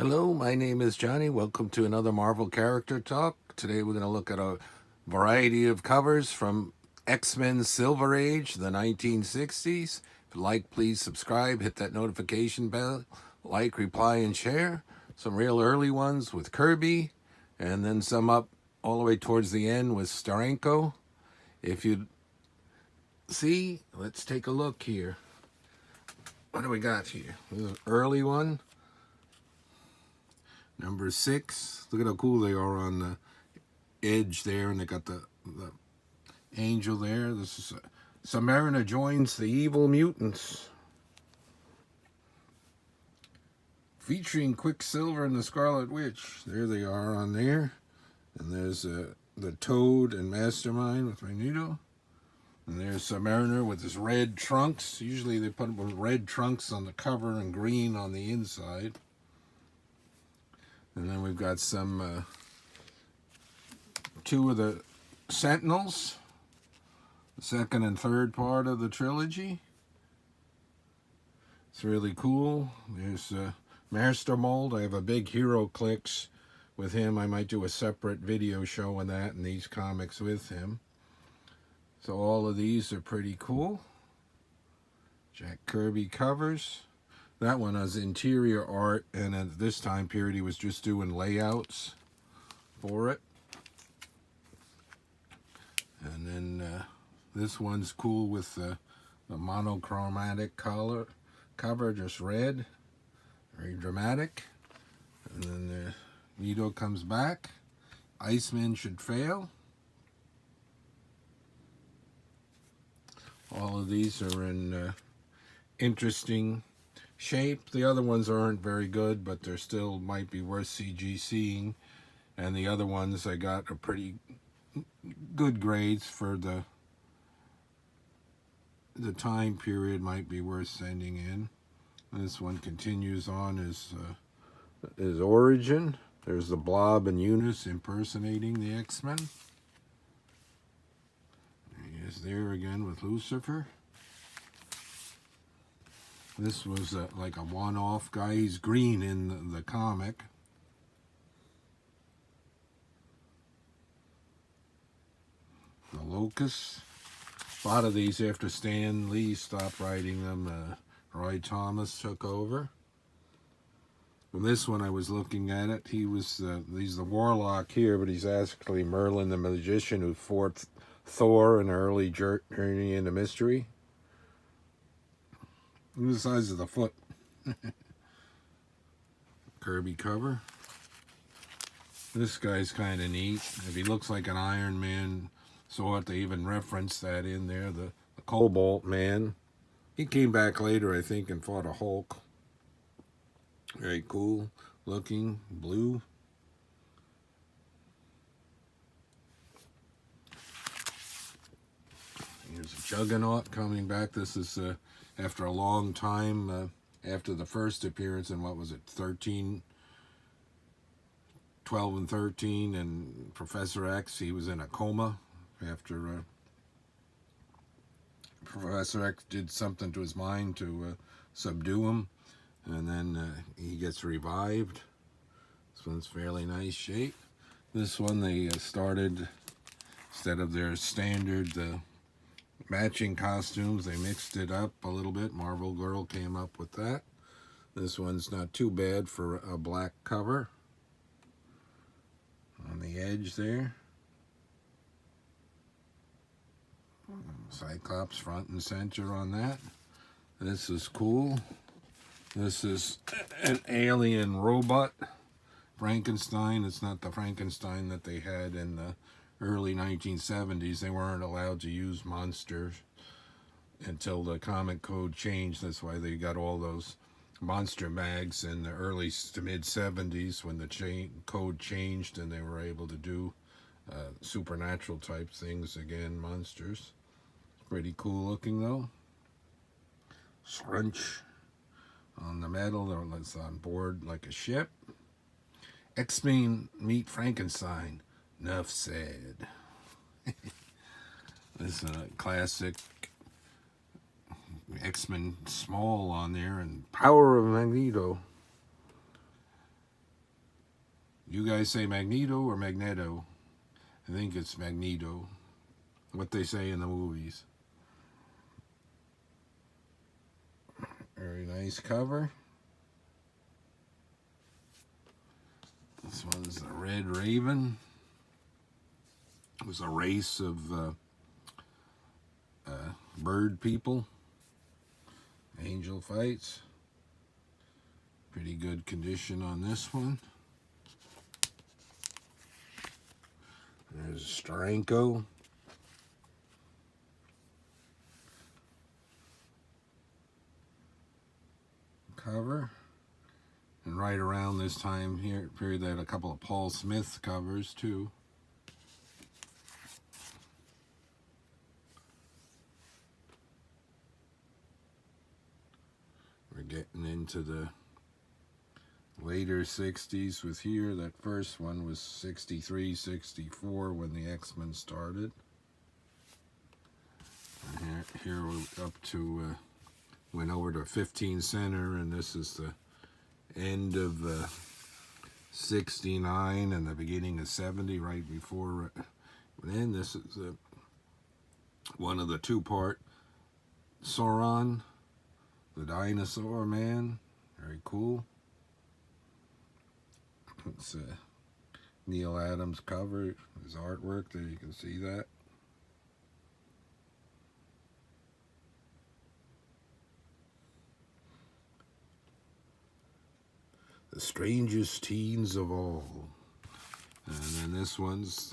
Hello, my name is Johnny. Welcome to another Marvel Character Talk. Today we're going to look at a variety of covers from X-Men Silver Age, the 1960s. If you like, please subscribe, hit that notification bell, like, reply, and share. Some real early ones with Kirby, and then some up all the way towards the end with Steranko. If you see, let's take a look here. What do we got here? This is an early one. Number 6. Look at how cool they are on the edge there, and they got the angel there. This is Submariner joins the evil mutants, featuring Quicksilver and the Scarlet Witch. There they are on there, and there's the Toad and Mastermind with Magneto, and there's Submariner with his red trunks. Usually they put red trunks on the cover and green on the inside. And then we've got some two of the Sentinels, the second and third part of the trilogy. It's really cool. There's Master Mold. I have a big Hero Clicks with him. I might do a separate video showing that and these comics with him. So all of these are pretty cool. Jack Kirby covers. That one has interior art, and at this time period he was just doing layouts for it. And then this one's cool with the monochromatic cover, just red, very dramatic. And then Nito comes back. Iceman should fail. All of these are in interesting shape. The other ones aren't very good, but they're still might be worth CGCing. And the other ones I got are pretty good grades for the time period, might be worth sending in. This one continues on his origin. There's the Blob and Eunice impersonating the X-Men. He is there again with Lucifer. This was like a one-off guy. He's green in the comic. The Locust. A lot of these after Stan Lee stopped writing them, Roy Thomas took over. And this one I was looking at it. He's the Warlock here, but he's actually Merlin the Magician who fought Thor in an early journey into mystery. Look at the size of the foot. Kirby cover. This guy's kind of neat. If he looks like an Iron Man, so they even reference that in there. The Cobalt Man. He came back later, I think, and fought a Hulk. Very cool looking. Blue. Here's a Juggernaut coming back. This is after a long time, after the first appearance in, what was it, 12 and 13, and Professor X, he was in a coma after Professor X did something to his mind to subdue him, and then he gets revived. This one's fairly nice shape. This one they started, instead of their standard matching costumes, they mixed it up a little bit. Marvel Girl came up with that. This one's not too bad for a black cover on the edge there. Cyclops front and center on that. This is cool. This is an alien robot Frankenstein. It's not the Frankenstein that they had in the early 1970s. They weren't allowed to use monsters until the comic code changed. That's why they got all those monster mags in the early to mid 70s when the code changed and they were able to do supernatural type things again, monsters. Pretty cool looking though. Scrunch on the metal, that's on board like a ship. X-Men meet Frankenstein. Enough said. This is a classic X-Men Small on there, and Power of Magneto. You guys say Magneto or Magneto? I think it's Magneto. What they say in the movies. Very nice cover. This one is the Red Raven. It was a race of bird people. Angel fights. Pretty good condition on this one. There's Steranko. Cover. And right around this time here period, they had a couple of Paul Smith covers too. We're getting into the later 60s with here. That first one was 63, 64 when the X-Men started. And here we're up to, went over to 15 center, and this is the end of 69 and the beginning of 70, right before. Then this is one of the two-part Sauron, the Dinosaur Man. Very cool. It's Neal Adams cover, his artwork there, you can see that. The Strangest Teens of All. And then this one's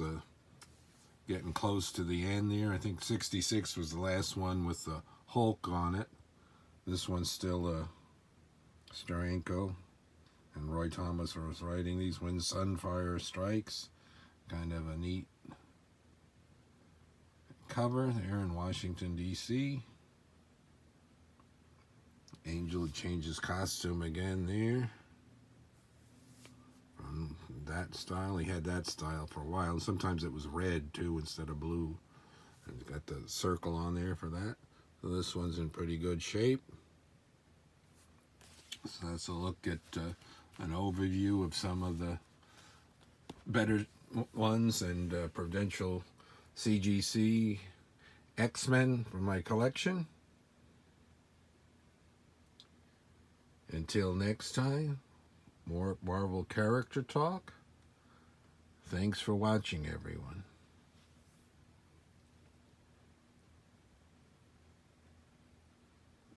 getting close to the end there. I think 66 was the last one with the Hulk on it. This one's still Steranko. And Roy Thomas was writing these. When Sunfire Strikes. Kind of a neat cover there in Washington, D.C. Angel changes costume again there. From that style. He had that style for a while. And sometimes it was red too instead of blue. And got the circle on there for that. So this one's in pretty good shape. So that's a look at an overview of some of the better ones and Prudential CGC X-Men from my collection. Until next time, more Marvel character talk. Thanks for watching, everyone.